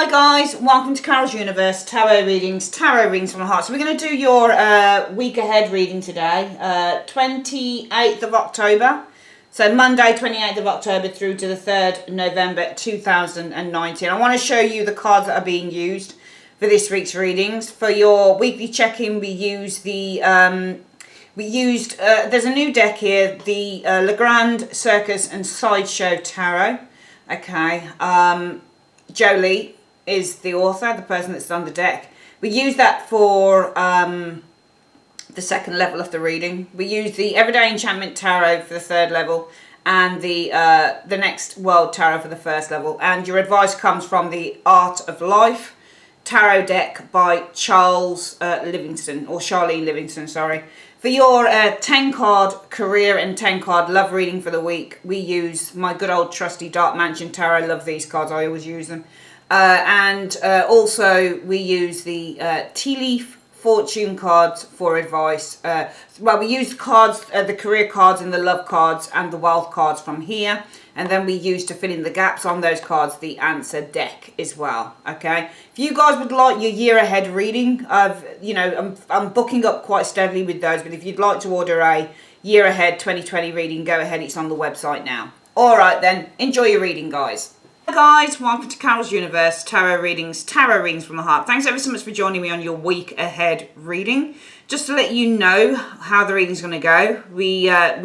guys, welcome to Carol's Universe, tarot readings from the heart. So we're going to do your week ahead reading today, 28th of October. So Monday, 28th of October through to the 3rd November 2019. I want to show you the cards that are being used for this week's readings. For your weekly check-in, we use the, there's a new deck here, the Legrand, Circus and Sideshow Tarot. Okay, Jolie is the author, the person that's on the deck. We use that for the second level of the reading. We use the Everyday Enchantment Tarot for the third level and the Next World Tarot for the first level. And your advice comes from the Art of Life Tarot deck by Charlene Livingston, sorry. For your 10-card career and 10-card love reading for the week, we use my good old trusty Dark Mansion Tarot. I love these cards, I always use them. Also, we use the Tea Leaf Fortune cards for advice. We use cards, the career cards and the love cards and the wealth cards from here. And then we use, to fill in the gaps on those cards, the answer deck as well. Okay. If you guys would like your year ahead reading, I'm booking up quite steadily with those. But if you'd like to order a year ahead 2020 reading, go ahead. It's on the website now. All right, then. Enjoy your reading, guys. Hi guys, welcome to Carol's Universe, tarot readings from the heart. Thanks ever so much for joining me on your week ahead reading. Just to let you know how the reading's going to go, we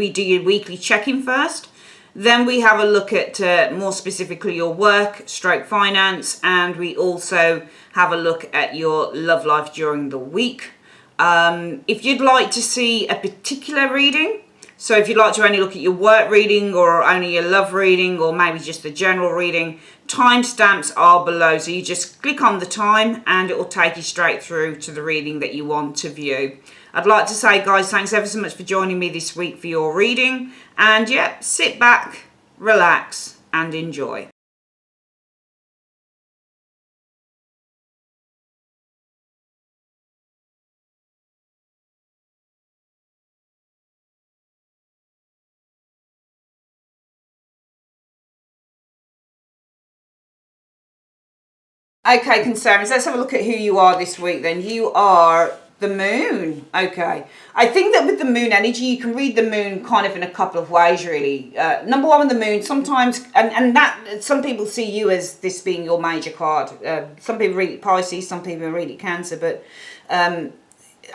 do your weekly check-in first. Then we have a look at more specifically your work, stroke finance, and we also have a look at your love life during the week. If you'd like to see a particular reading, so if you'd like to only look at your work reading or only your love reading or maybe just the general reading, timestamps are below. So you just click on the time and it will take you straight through to the reading that you want to view. I'd like to say, guys, thanks ever so much for joining me this week for your reading. And yeah, sit back, relax and enjoy. Okay, concerns. Let's have a look at who you are this week then. You are the moon. Okay. I think that with the moon energy, you can read the moon kind of in a couple of ways, really. Number one, with the moon, sometimes, and that some people see you as this being your major card. Some people read it Pisces, some people read it Cancer, but I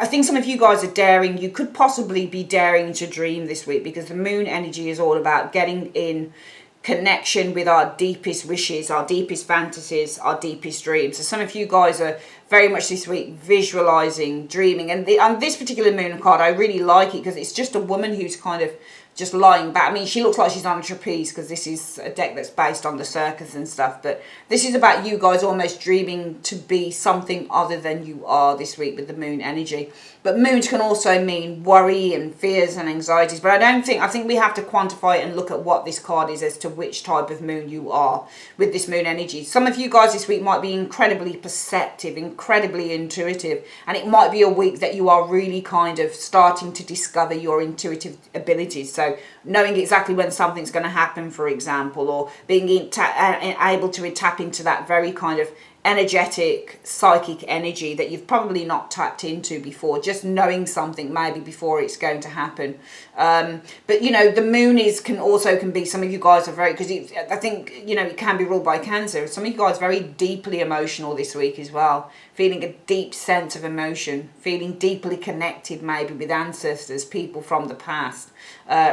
think some of you guys are daring. You could possibly be daring to dream this week because the moon energy is all about getting in connection with our deepest wishes, our deepest fantasies, our deepest dreams. So some of you guys are very much this week visualizing, dreaming, and on this particular moon card, I really like it because it's just a woman who's kind of just lying back. I mean, she looks like she's on a trapeze because this is a deck that's based on the circus and stuff, but this is about you guys almost dreaming to be something other than you are this week with the moon energy. But moons can also mean worry and fears and anxieties, but I think we have to quantify it and look at what this card is as to which type of moon you are with this moon energy. Some of you guys this week might be incredibly perceptive, incredibly intuitive, and it might be a week that you are really kind of starting to discover your intuitive abilities. So knowing exactly when something's going to happen, for example, or being able to tap into that very kind of energetic psychic energy that you've probably not tapped into before, just knowing something maybe before it's going to happen. But you know, the moon can be, some of you guys are very, because I think, you know, it can be ruled by Cancer. Some of you guys are very deeply emotional this week as well, feeling a deep sense of emotion, feeling deeply connected maybe with ancestors, people from the past,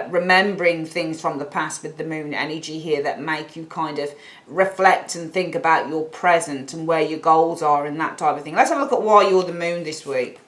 remembering things from the past with the moon energy here that make you kind of reflect and think about your present and where your goals are and that type of thing. Let's have a look at why you're the moon this week.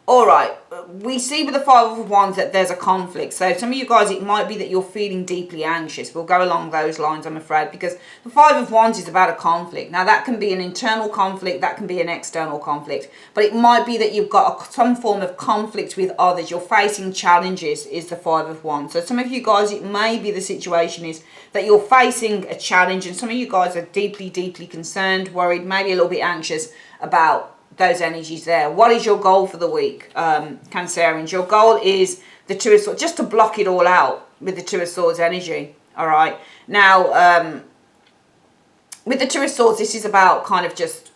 All right, we see with the Five of Wands that there's a conflict. So some of you guys, it might be that you're feeling deeply anxious. We'll go along those lines, I'm afraid, because the Five of Wands is about a conflict. Now, that can be an internal conflict, that can be an external conflict, but it might be that you've got some form of conflict with others. You're facing challenges, is the Five of Wands. So some of you guys, it may be the situation is that you're facing a challenge, and some of you guys are deeply, deeply concerned, worried, maybe a little bit anxious about those energies there. What is your goal for the week, Cancerians? Your goal is the Two of Swords, just to block it all out with the Two of Swords energy. All right. Now, with the Two of Swords, this is about kind of just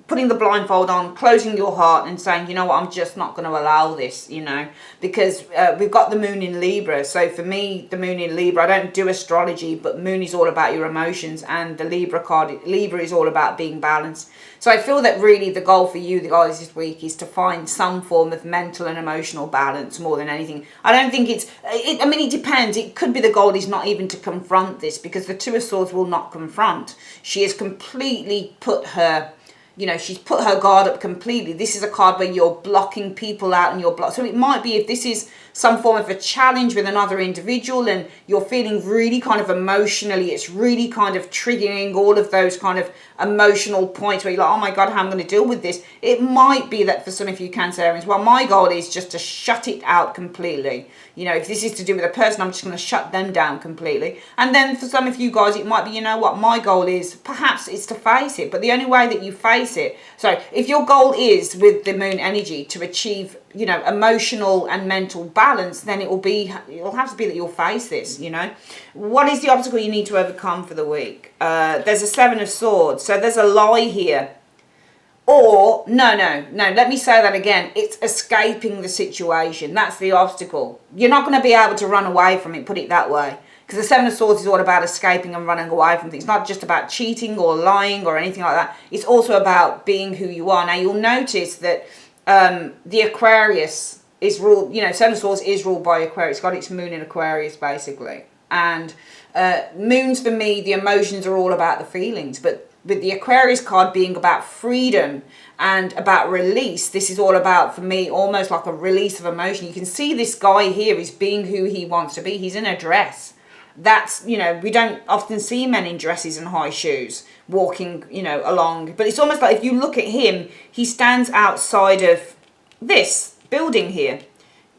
putting the blindfold on, closing your heart and saying, you know what, I'm just not going to allow this, you know, because we've got the moon in Libra. So for me, the moon in Libra, I don't do astrology, but moon is all about your emotions, and the Libra card, Libra is all about being balanced. So I feel that really the goal for you, the guys, this week is to find some form of mental and emotional balance more than anything. I don't think I mean, it depends. It could be the goal is not even to confront this, because the Two of Swords will not confront. She has completely put her, you know, she's put her guard up completely. This is a card where you're blocking people out and you're blocked. So it might be, if this is some form of a challenge with another individual and you're feeling really kind of emotionally, it's really kind of triggering all of those kind of emotional points where you're like, oh my God, how am I going to deal with this? It might be that for some of you Cancerians, well, my goal is just to shut it out completely. You know, if this is to do with a person, I'm just going to shut them down completely. And then for some of you guys, it might be, you know what, my goal is perhaps it's to face it. But the only way that you face it, so if your goal is with the moon energy to achieve, you know, emotional and mental balance, then it'll have to be that you'll face this, you know. What is the obstacle you need to overcome for the week? There's a Seven of Swords. So there's a lie here. Or, no, let me say that again. It's escaping the situation. That's the obstacle. You're not going to be able to run away from it, put it that way. Because the Seven of Swords is all about escaping and running away from things. It's not just about cheating or lying or anything like that. It's also about being who you are. Now, you'll notice that the Aquarius is ruled, you know, Seven of Swords is ruled by Aquarius. It's got its moon in Aquarius, basically. And moons, for me, the emotions are all about the feelings. But with the Aquarius card being about freedom and about release, this is all about, for me, almost like a release of emotion. You can see this guy here is being who he wants to be. He's in a dress. That's, you know, we don't often see men in dresses and high shoes walking, you know, along. But it's almost like if you look at him, he stands outside of this building here.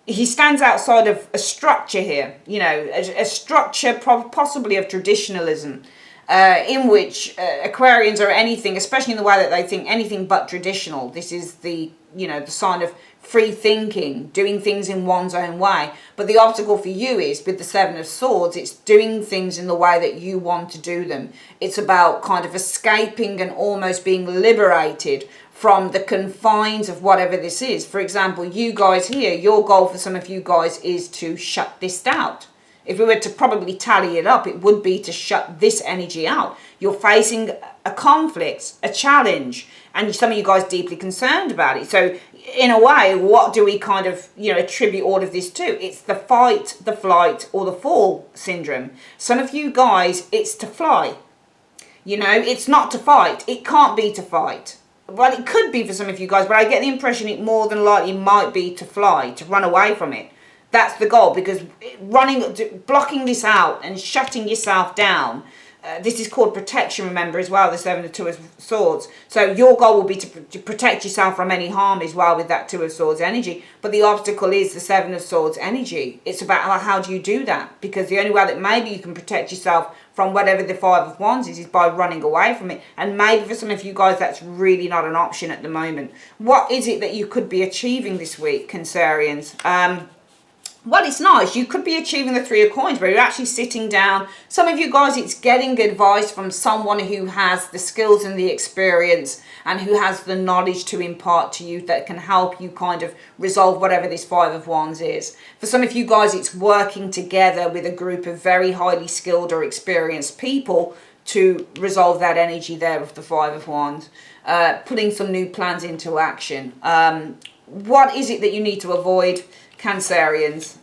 He stands outside of a structure here, you know, a structure possibly of traditionalism, in which Aquarians are anything, especially in the way that they think, anything but traditional. This is the, you know, the sign of free thinking, doing things in one's own way. But the obstacle for you is, with the Seven of Swords, it's doing things in the way that you want to do them. It's about kind of escaping and almost being liberated from the confines of whatever this is. For example, you guys here, your goal for some of you guys is to shut this out. If we were to probably tally it up, it would be to shut this energy out. You're facing a conflict, a challenge, and some of you guys deeply concerned about it. So in a way, what do we kind of, you know, attribute all of this to? It's the fight, the flight, or the fall syndrome. Some of you guys, it's to fly. You know, it's not to fight. It can't be to fight. Well, it could be for some of you guys, but I get the impression it more than likely might be to fly, to run away from it. That's the goal, because blocking this out and shutting yourself down, this is called protection, remember, as well, the Seven of Two of Swords. So your goal will be to protect yourself from any harm as well with that Two of Swords energy. But the obstacle is the Seven of Swords energy. It's about how do you do that? Because the only way that maybe you can protect yourself from whatever the Five of Wands is by running away from it. And maybe for some of you guys, that's really not an option at the moment. What is it that you could be achieving this week, Cancerians? Well, it's nice. You could be achieving the Three of Coins, where you're actually sitting down. Some of you guys, it's getting advice from someone who has the skills and the experience and who has the knowledge to impart to you that can help you kind of resolve whatever this Five of Wands is. For some of you guys, it's working together with a group of very highly skilled or experienced people to resolve that energy there of the Five of Wands, putting some new plans into action. What is it that you need to avoid, Cancerians?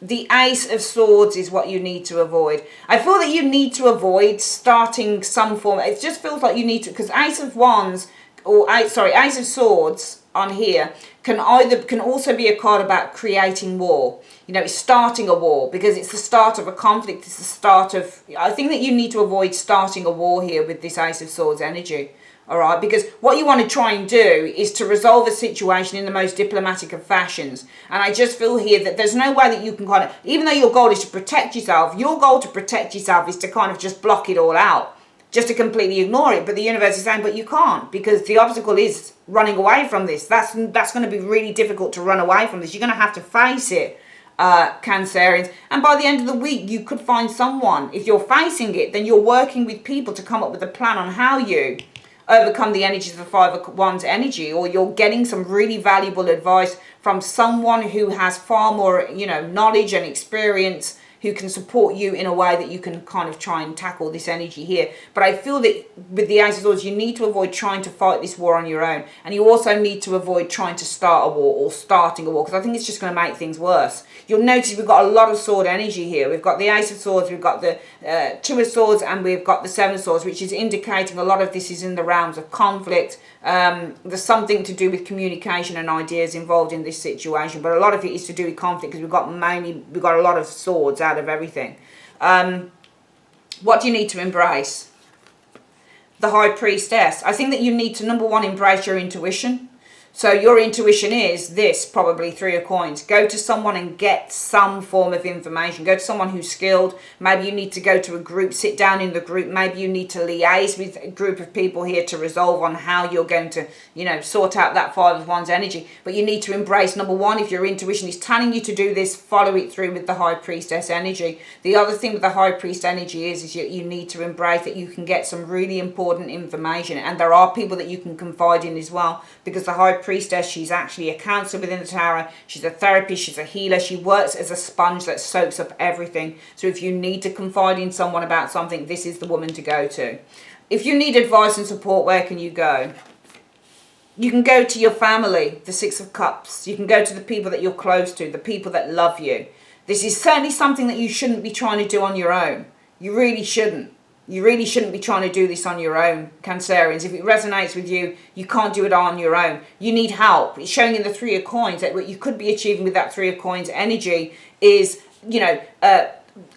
The Ace of Swords is what you need to avoid. I feel that you need to avoid starting some form. It just feels like you need to, because Ace of Wands, or Ace of Swords on here can also be a card about creating war. You know, it's starting a war, because it's the start of a conflict. It's the start of, I think that you need to avoid starting a war here with this Ace of Swords energy. All right, because what you want to try and do is to resolve a situation in the most diplomatic of fashions. And I just feel here that there's no way that you can kind of, even though your goal is to protect yourself, your goal to protect yourself is to kind of just block it all out, just to completely ignore it. But the universe is saying, but you can't, because the obstacle is running away from this. That's going to be really difficult to run away from this. You're going to have to face it. Cancerians. And by the end of the week, you could find someone. If you're facing it, then you're working with people to come up with a plan on how you overcome the energies of the Five of Wands energy, or you're getting some really valuable advice from someone who has far more, knowledge and experience, who can support you in a way that you can kind of try and tackle this energy here. But I feel that with the Ace of Swords, you need to avoid trying to fight this war on your own. And you also need to avoid trying to start a war or starting a war, because I think it's just going to make things worse. You'll notice we've got a lot of sword energy here. We've got the Ace of Swords, we've got the Two of Swords, and we've got the Seven of Swords, which is indicating a lot of this is in the realms of conflict. There's something to do with communication and ideas involved in this situation, but a lot of it is to do with conflict, because we've got a lot of swords out of everything. What do you need to embrace? The High Priestess. I think that you need to, number one, embrace your intuition. So your intuition is this, probably Three of Coins. Go to someone and get some form of information. Go to someone who's skilled. Maybe you need to go to a group, sit down in the group. Maybe you need to liaise with a group of people here to resolve on how you're going to, sort out that Five of Wands energy. But you need to embrace, number one, if your intuition is telling you to do this, follow it through with the High Priestess energy. The other thing with the High Priest energy is you need to embrace that you can get some really important information. And there are people that you can confide in as well, because the High Priestess, she's actually a counselor within the tarot. She's a therapist, she's a healer. She works as a sponge that soaks up everything. So if you need to confide in someone about something, this is the woman to go to. If you need advice and support, where can you go? You can go to your family, the Six of Cups. You can go to the people that you're close to, the people that love you. This is certainly something that you shouldn't be trying to do on your own. You really shouldn't. You really shouldn't be trying to do this on your own, Cancerians. If it resonates with you, you can't do it on your own. You need help. It's showing in the Three of Coins that what you could be achieving with that Three of Coins energy is,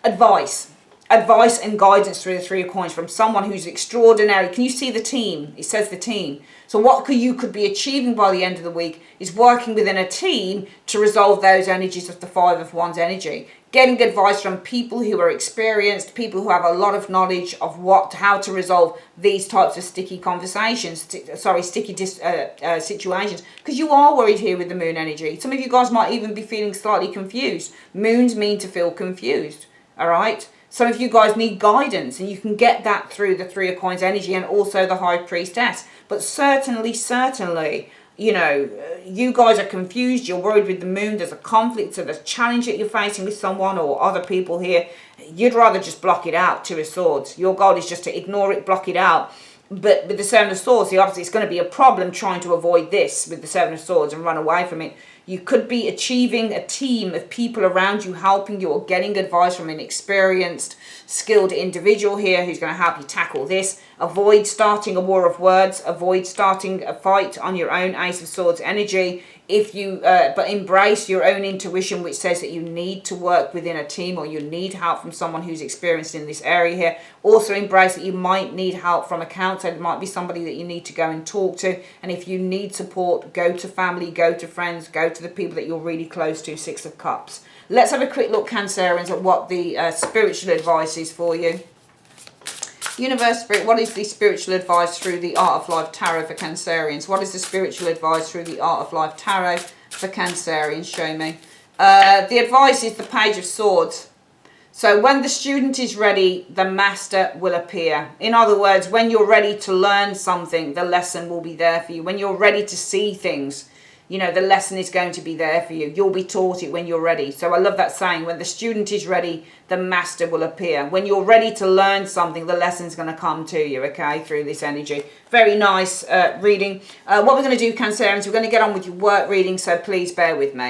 advice. Advice and guidance through the Three of Coins from someone who's extraordinary. Can you see the team? It says the team. So what you could be achieving by the end of the week is working within a team to resolve those energies of the Five of Wands energy. Getting advice from people who are experienced, people who have a lot of knowledge of how to resolve these types of sticky situations. Because you are worried here with the Moon energy. Some of you guys might even be feeling slightly confused. Moons mean to feel confused, all right? Some of you guys need guidance, and you can get that through the Three of Coins energy and also the High Priestess. But certainly, you guys are confused, you're worried with the Moon, there's a conflict, so there's a challenge that you're facing with someone or other people here. You'd rather just block it out, Two of Swords. Your goal is just to ignore it, block it out. But with the Seven of Swords, obviously it's going to be a problem trying to avoid this with the Seven of Swords and run away from it. You could be achieving a team of people around you helping you, or getting advice from an experienced, skilled individual here who's going to help you tackle this. Avoid starting a war of words. Avoid starting a fight on your own, Ace of Swords energy. But embrace your own intuition, which says that you need to work within a team, or you need help from someone who's experienced in this area here. Also embrace that you might need help from a counselor. There might be somebody that you need to go and talk to. And if you need support, go to family, go to friends, go to the people that you're really close to, Six of Cups. Let's have a quick look, Cancerians, at what the spiritual advice is for you. Universe Spirit, what is the spiritual advice through the Art of Life Tarot for Cancerians? What is the spiritual advice through the Art of Life Tarot for Cancerians? Show me. The advice is the Page of Swords. So when the student is ready, the master will appear. In other words, when you're ready to learn something, the lesson will be there for you. When you're ready to see things, the lesson is going to be there for you. You'll be taught it when you're ready. So I love that saying, when the student is ready, the master will appear. When you're ready to learn something, the lesson's going to come to you, okay, through this energy. Very nice reading. What we're going to do, Cancerians, we're going to get on with your work reading, so please bear with me.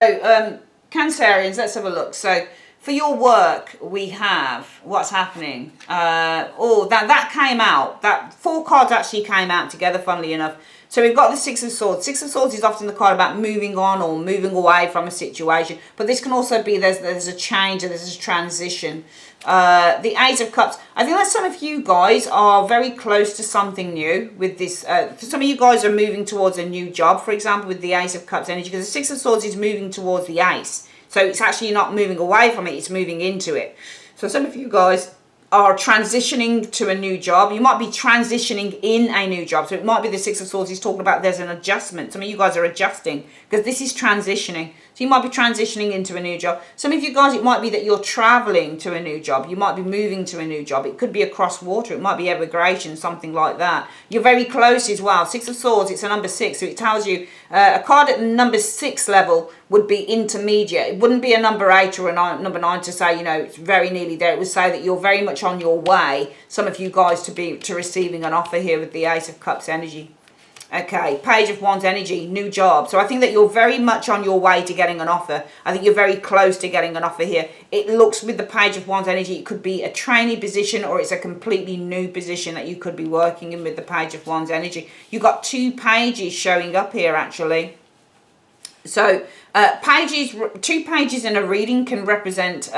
So, Cancerians, let's have a look. So, for your work, we have what's happening. That came out. That 4 cards actually came out together, funnily enough. So we've got the Six of Swords. Six of Swords is often the card about moving on or moving away from a situation. But this can also be there's a change, there's a transition. The Ace of Cups. I think that some of you guys are very close to something new with this. Some of you guys are moving towards a new job, for example, with the Ace of Cups energy. Because the Six of Swords is moving towards the Ace. So it's actually not moving away from it, it's moving into it. So some of you guys are transitioning to a new job. You might be transitioning in a new job. So it might be the Six of Swords he's talking about. There's an adjustment. Some of you guys are adjusting because this is transitioning. So you might be transitioning into a new job. Some of you guys, it might be that you're traveling to a new job. You might be moving to a new job. It could be across water. It might be immigration, something like that. You're very close as well. Six of Swords, it's a number 6. So it tells you a card at the number 6 level would be intermediate. It wouldn't be a number 8 or a number 9 to say, you know, it's very nearly there. It would say that you're very much on your way, some of you guys, to receiving an offer here with the Ace of Cups energy. Okay, Page of Wands energy, new job. So I think that you're very much on your way to getting an offer. I think you're very close to getting an offer here. It looks with the Page of Wands energy, it could be a trainee position or it's a completely new position that you could be working in with the Page of Wands energy. You've got 2 pages showing up here actually. So 2 pages in a reading can represent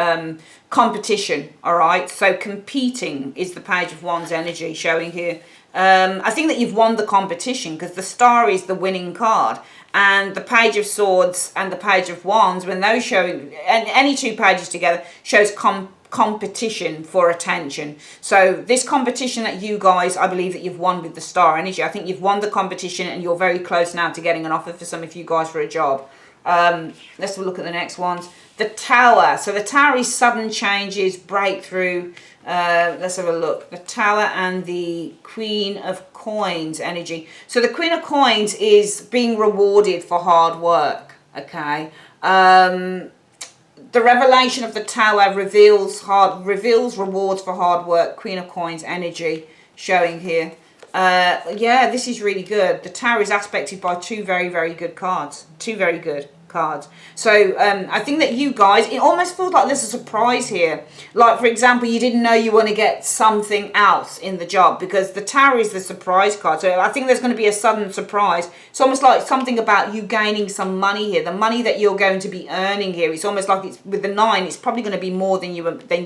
competition, all right? So competing is the Page of Wands energy showing here. I think that you've won the competition because the Star is the winning card. And the Page of Swords and the Page of Wands, when those show, and any 2 pages together, shows competition for attention. So this competition that you guys, I believe that you've won with the Star energy. I think you've won the competition and you're very close now to getting an offer for some of you guys for a job. Let's have a look at the next ones. The Tower. So the Tower is sudden changes, breakthrough. Let's have a look. The Tower and the Queen of Coins energy. So the Queen of Coins is being rewarded for hard work. Okay. The revelation of the Tower reveals rewards for hard work. Queen of Coins energy showing here. Yeah, this is really good. The Tower is aspected by 2 very, very good cards. 2 very good cards. So I think that you guys, it almost feels like there's a surprise here. Like, for example, you didn't know you want to get something else in the job because the Tower is the surprise card. So I think there's going to be a sudden surprise. It's almost like something about you gaining some money here. The money that you're going to be earning here, it's almost like it's with the 9, it's probably going to be more than you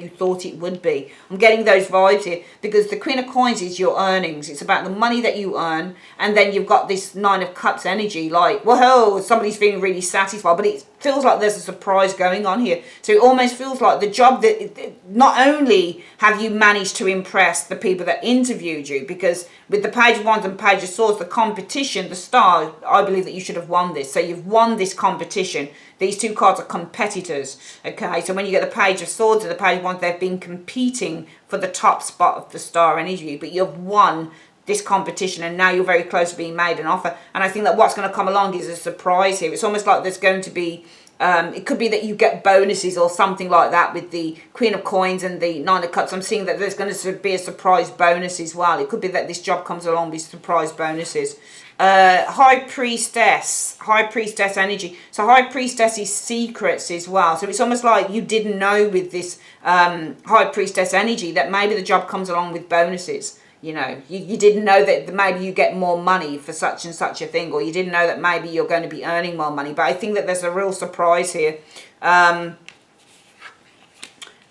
thought it would be. I'm getting those vibes here because the Queen of Coins is your earnings. It's about the money that you earn, and then you've got this 9 of Cups energy. Like, whoa, somebody's feeling really satisfied, but it feels like there's a surprise going on here. So it almost feels like the job that not only have you managed to impress the people that interviewed you, because with the Page of Wands and Page of Swords, the competition, the Star, I believe that you should have won this. So you've won this competition. These 2 cards are competitors. Okay, so when you get the Page of Swords and the Page of Wands, they've been competing for the top spot of the Star energy, but you've won this competition and now you're very close to being made an offer. And I think that what's going to come along is a surprise here. It's almost like there's going to be it could be that you get bonuses or something like that with the Queen of Coins and the 9 of Cups. I'm seeing that there's going to be a surprise bonus as well. It could be that this job comes along with surprise bonuses. High Priestess energy. So High Priestess is secrets as well. So it's almost like you didn't know with this High Priestess energy that maybe the job comes along with bonuses. You know, you didn't know that maybe you get more money for such and such a thing, or you didn't know that maybe you're going to be earning more money. But I think that there's a real surprise here.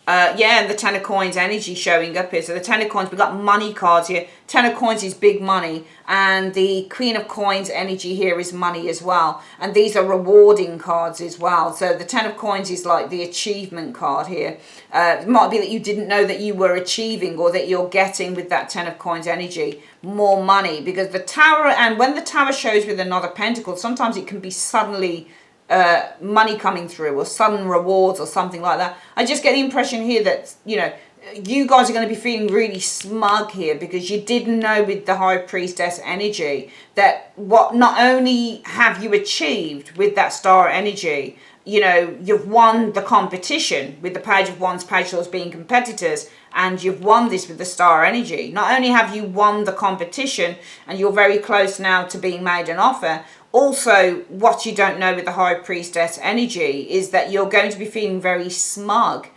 Yeah, and the 10 of Coins energy showing up here. So the 10 of Coins, we've got money cards here. 10 of Coins is big money. And the Queen of Coins energy here is money as well. And these are rewarding cards as well. So the 10 of Coins is like the achievement card here. It might be that you didn't know that you were achieving, or that you're getting with that 10 of Coins energy more money. Because the Tower, and when the Tower shows with another Pentacle, sometimes it can be suddenly money coming through or sudden rewards or something like that. I just get the impression here that, you know, you guys are going to be feeling really smug here because you didn't know with the High Priestess energy that what not only have you achieved with that Star energy, you know, you've won the competition with the Page of Wands, Page of Swords being competitors, and you've won this with the Star energy. Not only have you won the competition and you're very close now to being made an offer, also what you don't know with the High Priestess energy is that you're going to be feeling very smug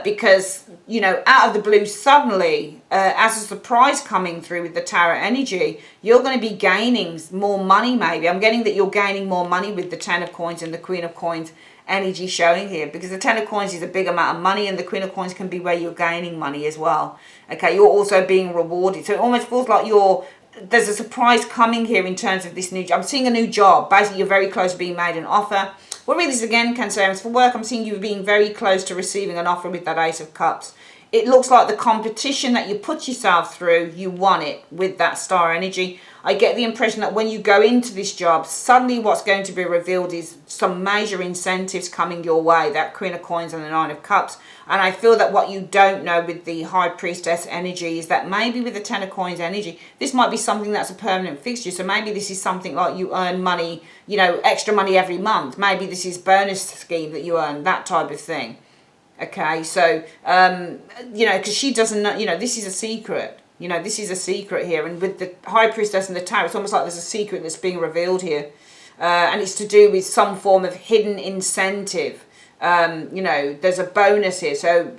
because, you know, out of the blue suddenly, as a surprise coming through with the Tower energy, you're going to be gaining more money maybe. I'm getting that you're gaining more money with the 10 of Coins and the Queen of Coins energy showing here, because the 10 of Coins is a big amount of money and the Queen of Coins can be where you're gaining money as well. Okay, you're also being rewarded. So it almost feels like there's a surprise coming here in terms of this new job. I'm seeing a new job. Basically, you're very close to being made an offer. What really is again, Cancerians, for work, I'm seeing you being very close to receiving an offer with that Ace of Cups. It looks like the competition that you put yourself through, you won it with that star energy. I get the impression that when you go into this job, suddenly what's going to be revealed is some major incentives coming your way, that Queen of Coins and the Nine of Cups. And I feel that what you don't know with the High Priestess energy is that maybe with the Ten of Coins energy, this might be something that's a permanent fixture. So maybe this is something like you earn money, you know, extra money every month. Maybe this is bonus scheme that you earn, that type of thing. Okay, so, you know, because she doesn't know, you know, this is a secret. You know, this is a secret here. And with the High Priestess and the Tower, it's almost like there's a secret that's being revealed here. And it's to do with some form of hidden incentive. You know, there's a bonus here. So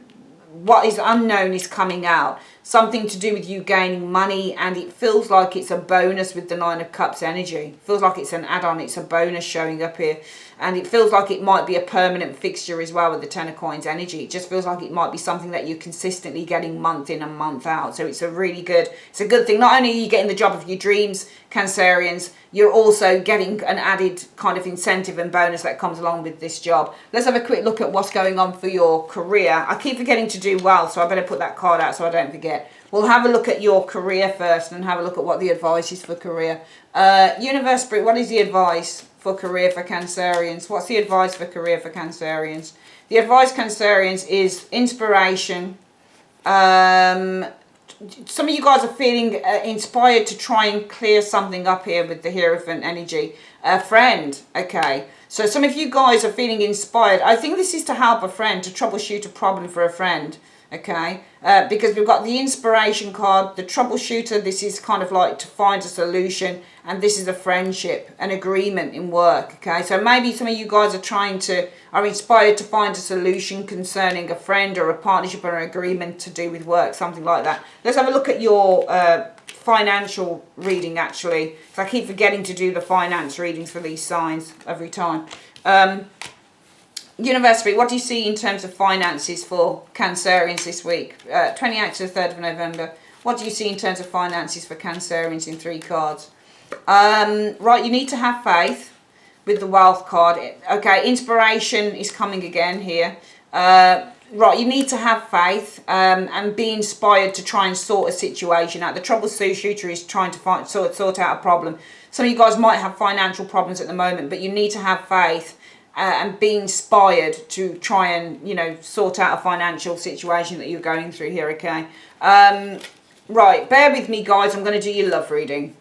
what is unknown is coming out. Something to do with you gaining money, and it feels like it's a bonus with the Nine of Cups energy. It feels like it's an add-on, it's a bonus showing up here. And it feels like it might be a permanent fixture as well with the Ten of Coins energy. It just feels like it might be something that you're consistently getting month in and month out. So it's a really good, it's a good thing. Not only are you getting the job of your dreams, Cancerians, you're also getting an added kind of incentive and bonus that comes along with this job. Let's have a quick look at what's going on for your career. I keep forgetting to do well, so I better put that card out so I don't forget. We'll have a look at your career first and have a look at what the advice is for career. Universe Spirit, what is the advice for career for Cancerians? What's the advice for career for Cancerians? The advice, Cancerians, is inspiration. Some of you guys are feeling inspired to try and clear something up here with the Hierophant energy. A friend, okay. So some of you guys are feeling inspired. I think this is to help a friend, to troubleshoot a problem for a friend. Okay, because we've got the inspiration card, the troubleshooter. This is kind of like to find a solution, and this is a friendship, an agreement in work. Okay, so maybe some of you guys are inspired to find a solution concerning a friend or a partnership or an agreement to do with work, something like that. Let's have a look at your financial reading, actually, so I keep forgetting to do the finance readings for these signs every time. Universe Spirit, what do you see in terms of finances for Cancerians this week? 28th to the 3rd of November. What do you see in terms of finances for Cancerians in 3 cards? Right, you need to have faith with the wealth card. Okay, inspiration is coming again here. Right, you need to have faith and be inspired to try and sort a situation out. The troubleshooter is trying to sort out a problem. Some of you guys might have financial problems at the moment, but you need to have faith and be inspired to try and, you know, sort out a financial situation that you're going through here, okay? Right, bear with me, guys. I'm going to do your love reading.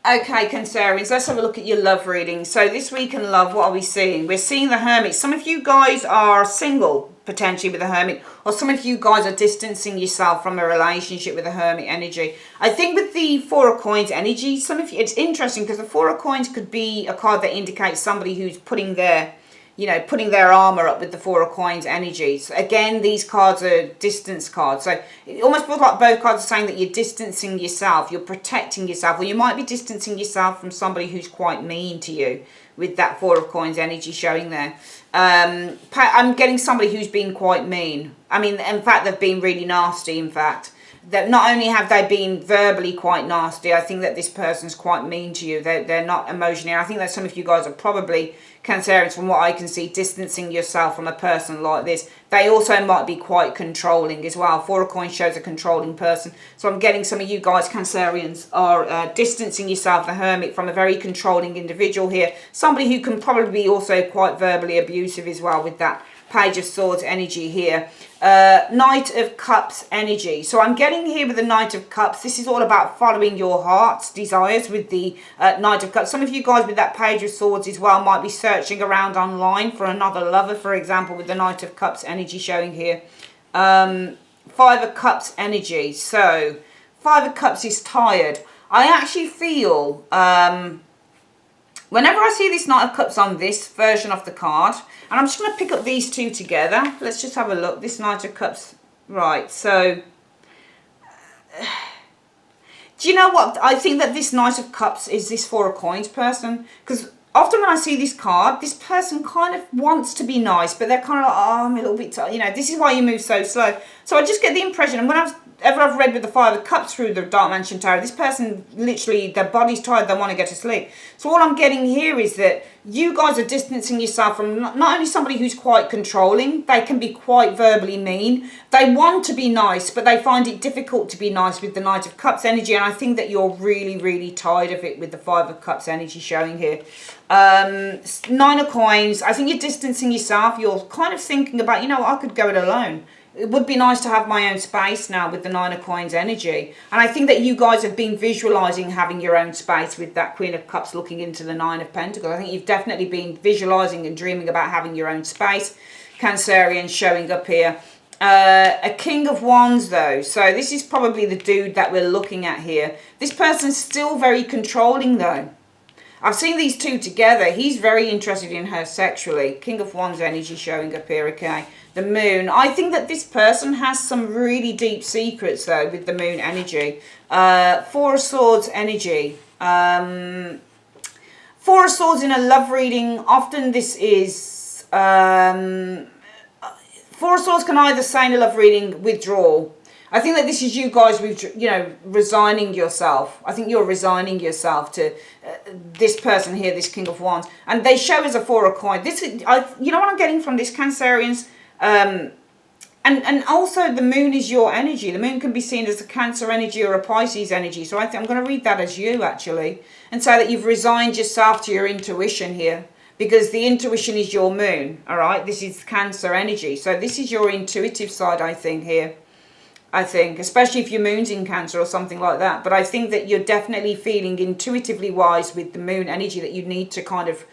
Okay, Cancerians, let's have a look at your love reading. So this week in love, what are we seeing? We're seeing the Hermit. Some of you guys are single, potentially, with the Hermit, or some of you guys are distancing yourself from a relationship with the Hermit energy. I think with the Four of Coins energy, some of you, it's interesting because the Four of Coins could be a card that indicates somebody who's putting their, you know, putting their armor up with the Four of Coins energies. Again, these cards are distance cards. So it almost feels like both cards are saying that you're distancing yourself, you're protecting yourself, or you might be distancing yourself from somebody who's quite mean to you with that Four of Coins energy showing there. I'm getting somebody who's been quite mean. I mean, in fact, they've been really nasty, in fact. That not only have they been verbally quite nasty, I think that this person's quite mean to you. They're not emotionally. I think that some of you guys are probably, Cancerians, from what I can see, distancing yourself from a person like this. They also might be quite controlling as well. Four of Coins shows a controlling person. So I'm getting some of you guys, Cancerians, are distancing yourself, the Hermit, from a very controlling individual here. Somebody who can probably be also quite verbally abusive as well with that Page of Swords energy here. Knight of Cups energy. So I'm getting here with the Knight of Cups. This is all about following your heart's desires with the Knight of Cups. Some of you guys with that Page of Swords as well might be searching around online for another lover, for example, with the Knight of Cups energy showing here. 5 of Cups energy. So 5 of Cups is tired. I actually feel whenever I see this Knight of Cups on this version of the card, and I'm just going to pick up these two together. Let's just have a look. This Knight of Cups. Right, so do you know what? I think that this Knight of Cups is this Four of Coins person. Because often when I see this card, this person kind of wants to be nice, but they're kind of like, oh, I'm a little bit tired. You know, this is why you move so slow. So I just get the impression, and whenever I've read with the Five of Cups through the Dark Mansion Tarot, this person literally, their body's tired, they want to go to sleep. So all I'm getting here is that you guys are distancing yourself from not only somebody who's quite controlling, they can be quite verbally mean. They want to be nice, but they find it difficult to be nice with the Knight of Cups energy. And I think that you're really, really tired of it with the Five of Cups energy showing here. Nine of Coins, I think you're distancing yourself. You're kind of thinking about, you know what, I could go it alone. It would be nice to have my own space now with the Nine of Coins energy. And I think that you guys have been visualising having your own space with that Queen of Cups looking into the Nine of Pentacles. I think you've definitely been visualising and dreaming about having your own space. Cancerian showing up here. A King of Wands though. So this is probably the dude that we're looking at here. This person's still very controlling though. I've seen these two together. He's very interested in her sexually. King of Wands energy showing up here, okay. The Moon. I think that this person has some really deep secrets, though, with the Moon energy. Four of Swords energy. Four of Swords in a love reading. Often this is... Four of Swords can either say in a love reading, withdrawal. I think that this is you guys, you know, resigning yourself. I think you're resigning yourself to this person here, this King of Wands. And they show as a Four of Coins. This, you know what I'm getting from this, Cancerians? And also the Moon is your energy. The Moon can be seen as a Cancer energy or a Pisces energy. So I think I'm going to read that as you, actually. And say that you've resigned yourself to your intuition here. Because the intuition is your Moon, all right? This is Cancer energy. So this is your intuitive side, I think, here. I think, especially if your Moon's in Cancer or something like that. But I think that you're definitely feeling intuitively wise with the Moon energy that you need to kind of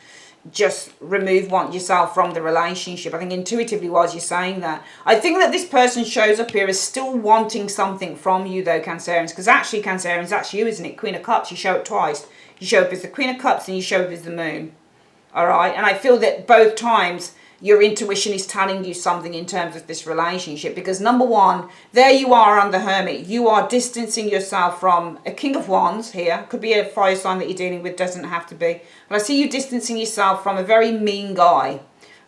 just remove yourself from the relationship. I think intuitively wise you're saying that. I think that this person shows up here as still wanting something from you though, Cancerians. Because actually, Cancerians, that's you, isn't it? Queen of Cups, you show up twice. You show up as the Queen of Cups and you show up as the Moon. Alright, and I feel that both times your intuition is telling you something in terms of this relationship. Because number one, there you are on the Hermit. You are distancing yourself from a King of Wands here. Could be a fire sign that you're dealing with, doesn't have to be. But I see you distancing yourself from a very mean guy.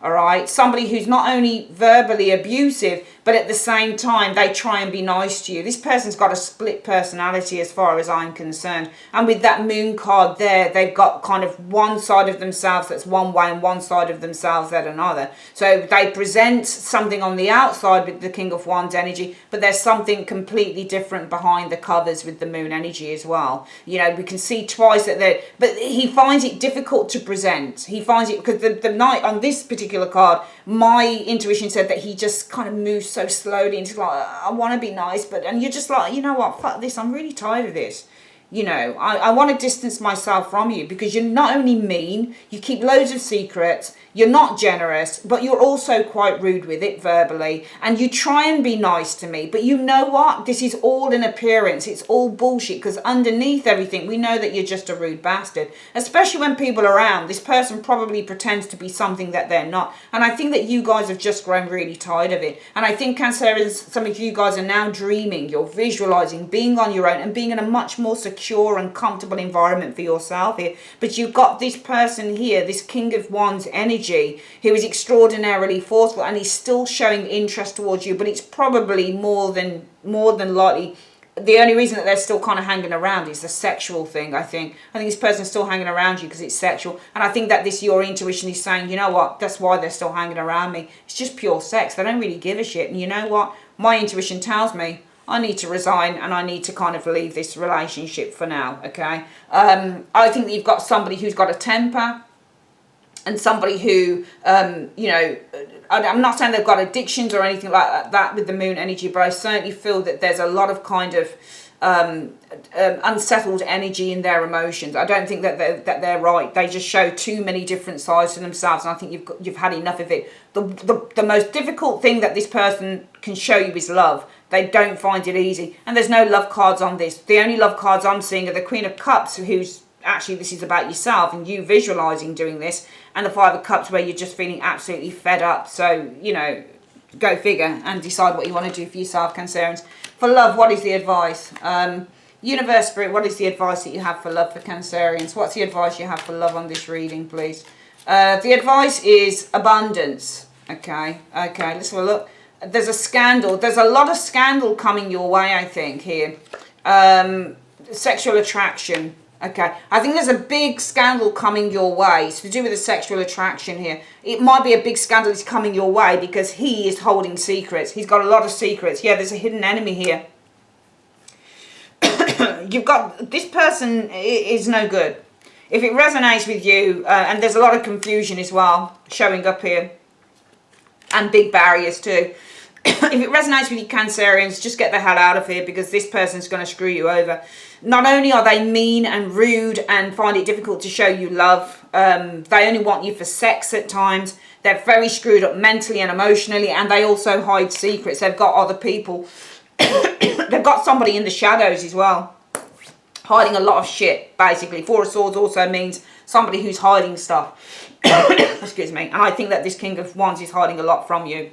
Alright, somebody who's not only verbally abusive, but at the same time, they try and be nice to you. This person's got a split personality as far as I'm concerned. And with that Moon card there, they've got kind of one side of themselves that's one way and one side of themselves that's another. So they present something on the outside with the King of Wands energy, but there's something completely different behind the covers with the Moon energy as well. You know, we can see twice that they're... But he finds it difficult to present. He finds it... Because the Knight on this particular card, my intuition said that he just kind of moves so slowly and it's like, I want to be nice, but, and you're just like, you know what, fuck this, I'm really tired of this. You know, I want to distance myself from you because you're not only mean, you keep loads of secrets, you're not generous, but you're also quite rude with it verbally, and you try and be nice to me, but you know what? This is all an appearance. It's all bullshit, because underneath everything, we know that you're just a rude bastard, especially when people are around. This person probably pretends to be something that they're not, and I think that you guys have just grown really tired of it, and I think, Cancerians, some of you guys are now dreaming, you're visualizing, being on your own, and being in a much more secure and comfortable environment for yourself here, but you've got this person here, this King of Wands energy, who is extraordinarily forceful, and he's still showing interest towards you, but it's probably more than likely the only reason that they're still kind of hanging around is the sexual thing. I think this person's still hanging around you because it's sexual, and I think that your intuition is saying, you know what, that's why they're still hanging around me. It's just pure sex. They don't really give a shit, and you know what, my intuition tells me I need to resign and I need to kind of leave this relationship for now, okay? I think that you've got somebody who's got a temper, and somebody who, you know, I'm not saying they've got addictions or anything like that with the Moon energy, but I certainly feel that there's a lot of kind of unsettled energy in their emotions. I don't think that they're right. They just show too many different sides to themselves, and I think you've had enough of it. The most difficult thing that this person can show you is love. They don't find it easy, and there's no love cards on this. The only love cards I'm seeing are the Queen of Cups, who's actually, this is about yourself and you visualizing doing this, and the Five of Cups, where you're just feeling absolutely fed up. So, you know, go figure and decide what you want to do for yourself, Cancerians. For love, what is the advice? Universe, Spirit, what is the advice that you have for love for Cancerians? What's the advice you have for love on this reading, please? The advice is abundance. Okay, let's have a look. There's a scandal. There's a lot of scandal coming your way, I think, here. Sexual attraction. Okay, I think there's a big scandal coming your way. It's to do with the sexual attraction here. It might be a big scandal that's coming your way because he is holding secrets. He's got a lot of secrets. Yeah, there's a hidden enemy here. You've got, this person is no good. If it resonates with you, and there's a lot of confusion as well showing up here, and big barriers too. If it resonates with you Cancerians, just get the hell out of here because this person's going to screw you over. Not only are they mean and rude and find it difficult to show you love, they only want you for sex at times. They're very screwed up mentally and emotionally, and they also hide secrets. They've got other people. They've got somebody in the shadows as well, hiding a lot of shit, basically. Four of Swords also means somebody who's hiding stuff. Excuse me. And I think that this King of Wands is hiding a lot from you.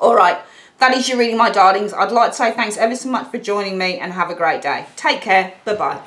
All right, that is your reading, my darlings. I'd like to say thanks ever so much for joining me and have a great day. Take care. Bye-bye.